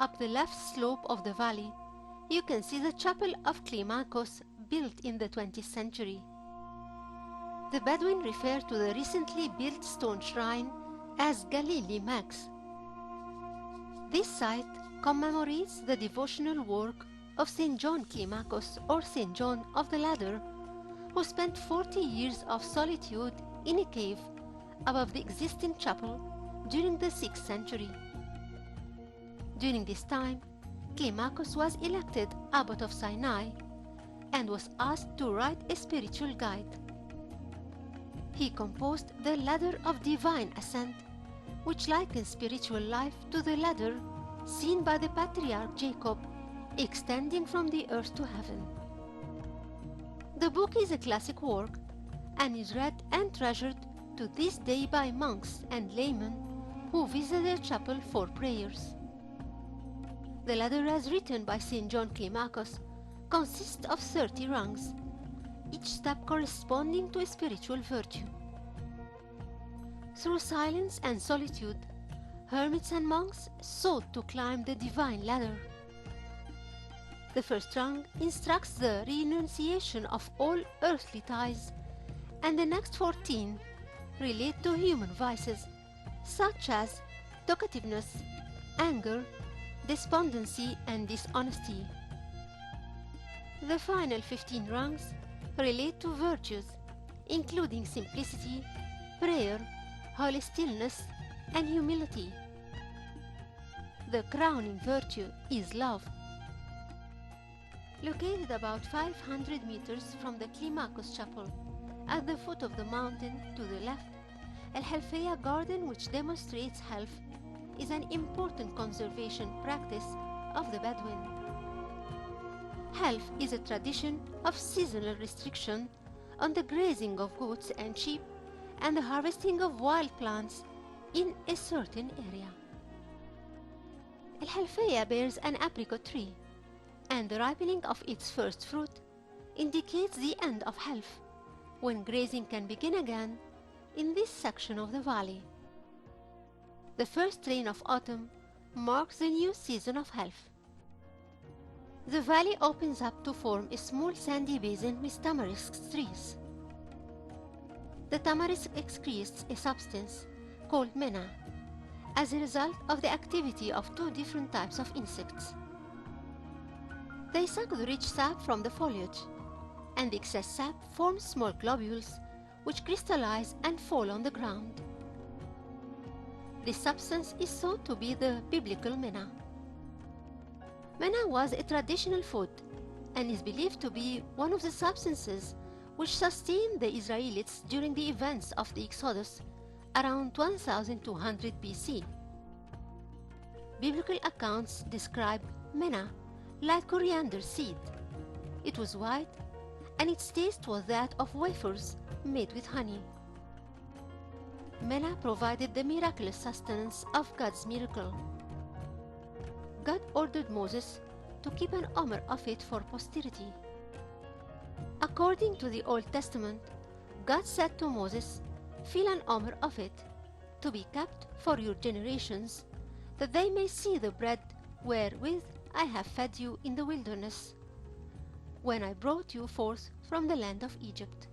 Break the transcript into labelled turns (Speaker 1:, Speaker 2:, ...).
Speaker 1: Up the left slope of the valley, you can see the chapel of Climacus built in the 20th century. The Bedouin refer to the recently built stone shrine as Galilee Max. This site commemorates the devotional work of St. John Climacus, or St. John of the Ladder, who spent 40 years of solitude in a cave above the existing chapel during the 6th century. During this time, Climacus was elected abbot of Sinai and was asked to write a spiritual guide. He composed the Ladder of Divine Ascent, which likens spiritual life to the ladder seen by the patriarch Jacob, extending from the earth to heaven. The book is a classic work and is read and treasured to this day by monks and laymen who visit the chapel for prayers. The ladder, as written by St. John Climacus, consists of 30 rungs, each step corresponding to a spiritual virtue. Through silence and solitude, hermits and monks sought to climb the divine ladder. The first rung instructs the renunciation of all earthly ties, and the next 14 relate to human vices, such as talkativeness, anger, despondency, and dishonesty. The final 15 rungs relate to virtues, including simplicity, prayer, holy stillness, and humility. The crowning virtue is love. Located about 500 meters from the Climacus chapel, at the foot of the mountain to the left, El Helfeya garden, which demonstrates health, is an important conservation practice of the Bedouin. Health is a tradition of seasonal restriction on the grazing of goats and sheep and the harvesting of wild plants in a certain area. El Helfeya bears an apricot tree, and the ripening of its first fruit indicates the end of health, when grazing can begin again in this section of the valley. The first rain of autumn marks the new season of health. The valley opens up to form a small sandy basin with tamarisk trees. The tamarisk excretes a substance called mena as a result of the activity of two different types of insects. They suck the rich sap from the foliage, and the excess sap forms small globules which crystallize and fall on the ground. This substance is thought to be the biblical manna. Manna was a traditional food and is believed to be one of the substances which sustained the Israelites during the events of the Exodus around 1200 BC. Biblical accounts describe manna like coriander seed. It was white, and its taste was that of wafers made with honey. Manna provided the miraculous sustenance of God's miracle. God ordered Moses to keep an omer of it for posterity. According to the Old Testament, God said to Moses, "Fill an omer of it, to be kept for your generations, that they may see the bread wherewith I have fed you in the wilderness, when I brought you forth from the land of Egypt."